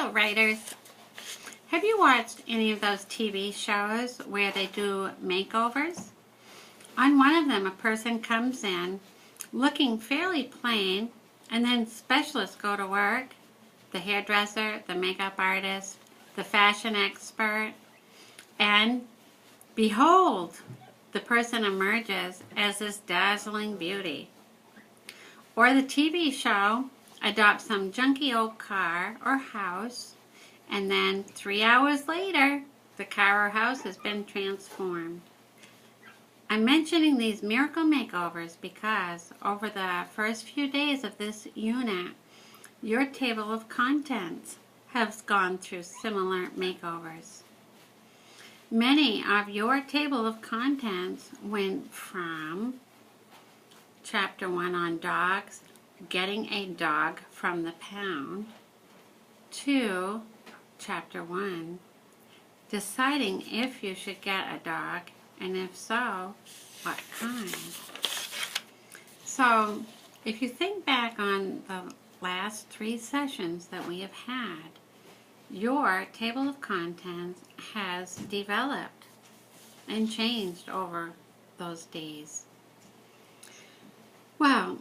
Hello, writers. Have you watched any of those TV shows where they do makeovers? On one of them, a person comes in looking fairly plain, and then specialists go to work. The hairdresser, the makeup artist, the fashion expert, and behold, the person emerges as this dazzling beauty. Or the TV show adopts some junky old car or house, and then 3 hours later, the car or house has been transformed. I'm mentioning these miracle makeovers because over the first few days of this unit, your table of contents has gone through similar makeovers. Many of your table of contents went from Chapter 1 on dogs, getting a dog from the pound, to Chapter 1, deciding if you should get a dog, and if so, what kind. So, if you think back on the last 3 sessions that we have had, your table of contents has developed and changed over those days. Well,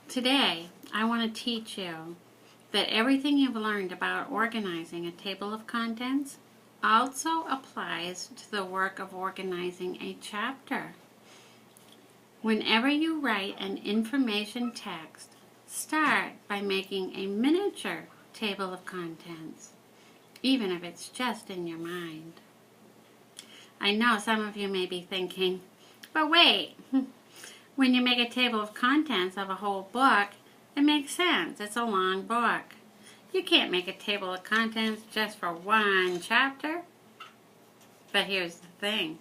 today I want to teach you that everything you've learned about organizing a table of contents also applies to the work of organizing a chapter. Whenever you write an information text, start by making a miniature table of contents, even if it's just in your mind. I know some of you may be thinking, but wait, when you make a table of contents of a whole book, it makes sense. It's a long book. You can't make a table of contents just for one chapter. But here's the thing.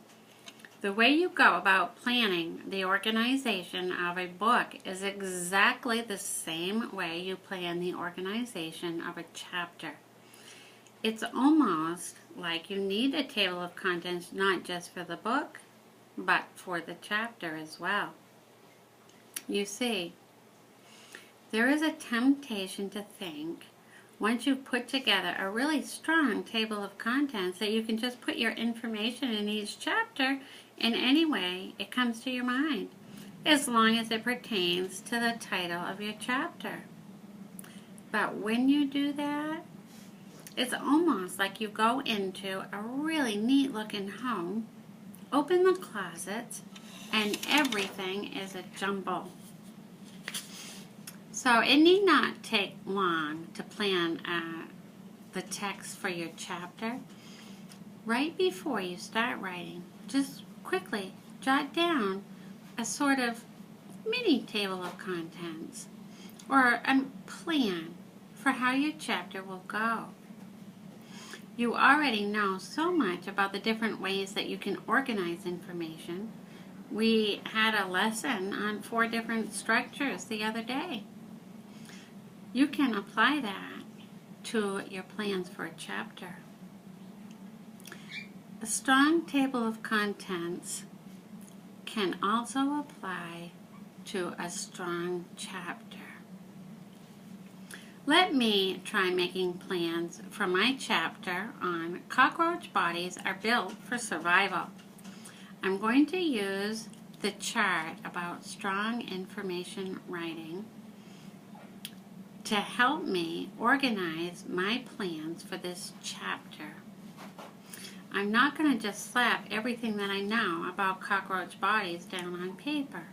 The way you go about planning the organization of a book is exactly the same way you plan the organization of a chapter. It's almost like you need a table of contents not just for the book, but for the chapter as well. You see, there is a temptation to think once you've put together a really strong table of contents that you can just put your information in each chapter in any way it comes to your mind, as long as it pertains to the title of your chapter. But when you do that, it's almost like you go into a really neat looking home, open the closets, and everything is a jumble. So it need not take long to plan the text for your chapter. Right before you start writing, just quickly jot down a sort of mini table of contents or a plan for how your chapter will go. You already know so much about the different ways that you can organize information. We had a lesson on 4 different structures the other day. You can apply that to your plans for a chapter. A strong table of contents can also apply to a strong chapter. Let me try making plans for my chapter on Cockroach Bodies Are Built for Survival. I'm going to use the chart about strong information writing to help me organize my plans for this chapter. I'm not going to just slap everything that I know about cockroach bodies down on paper.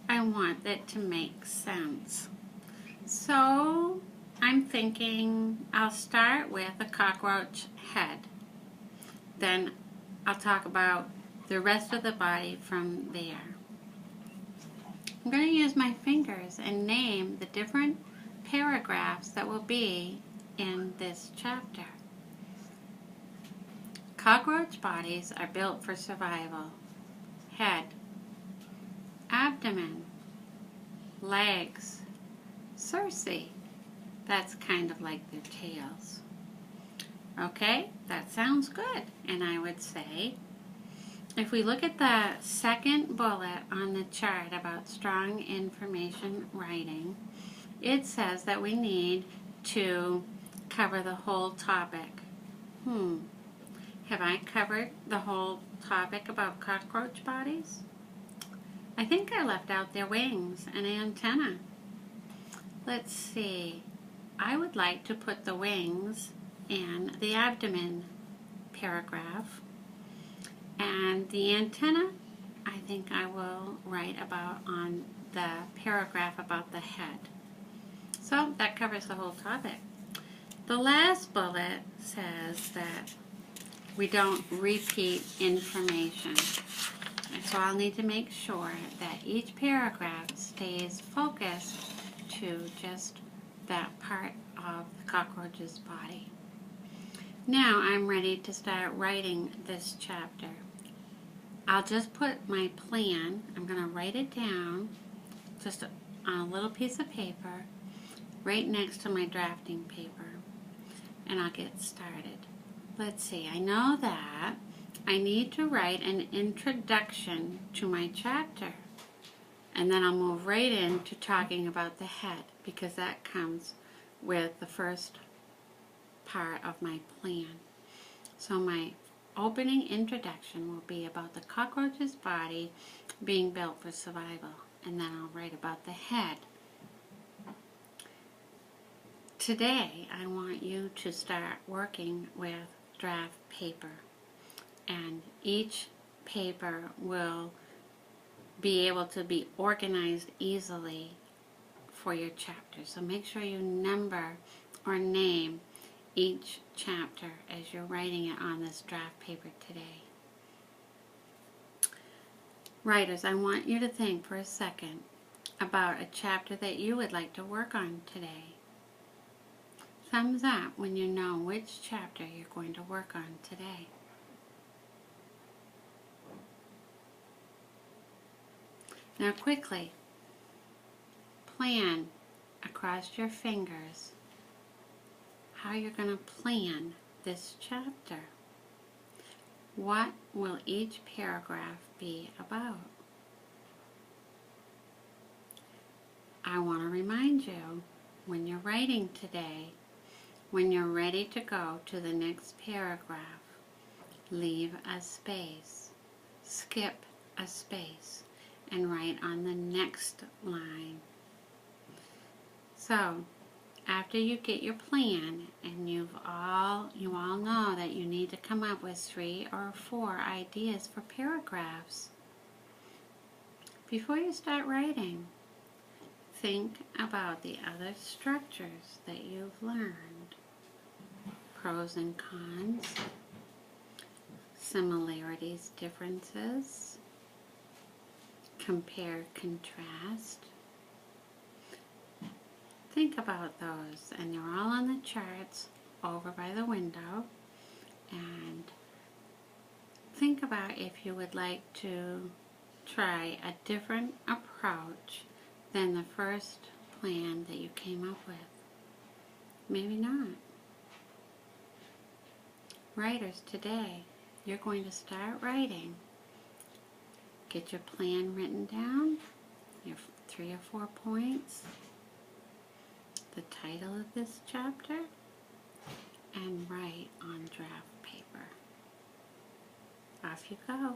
I want it to make sense. So I'm thinking I'll start with a cockroach head. Then I'll talk about the rest of the body from there. I'm going to use my fingers and name the different paragraphs that will be in this chapter. Cockroach bodies are built for survival. Head, abdomen, legs, Circe. That's kind of like their tails. Okay, that sounds good. And I would say, if we look at the second bullet on the chart about strong information writing, it says that we need to cover the whole topic. Have I covered the whole topic about cockroach bodies? I think I left out their wings and antenna. Let's see. I would like to put the wings in the abdomen paragraph. And the antenna, I think I will write about on the paragraph about the head. So that covers the whole topic. The last bullet says that we don't repeat information. And so I'll need to make sure that each paragraph stays focused to just that part of the cockroach's body. Now I'm ready to start writing this chapter. I'll just put my plan, I'm going to write it down just on a little piece of paper right next to my drafting paper, and I'll get started. Let's see, I know that I need to write an introduction to my chapter, and then I'll move right into talking about the head, because that comes with the first part of my plan. So my opening introduction will be about the cockroach's body being built for survival, and then I'll write about the head. Today I want you to start working with draft paper, and each paper will be able to be organized easily for your chapter. So make sure you number or name each chapter as you're writing it on this draft paper today. Writers, I want you to think for a second about a chapter that you would like to work on today. Thumbs up when you know which chapter you're going to work on today. Now quickly, plan across your fingers how you're going to plan this chapter. What will each paragraph be about? I want to remind you, when you're writing today, when you're ready to go to the next paragraph, leave a space, skip a space, and write on the next line. So, after you get your plan, and you all know that you need to come up with 3 or 4 ideas for paragraphs, before you start writing, think about the other structures that you've learned. Pros and cons, similarities, differences, compare, contrast. Think about those, and they're all on the charts over by the window. And think about if you would like to try a different approach than the first plan that you came up with. Maybe not. Writers, today you're going to start writing. Get your plan written down, your 3 or 4 points, the title of this chapter, and write on draft paper. Off you go.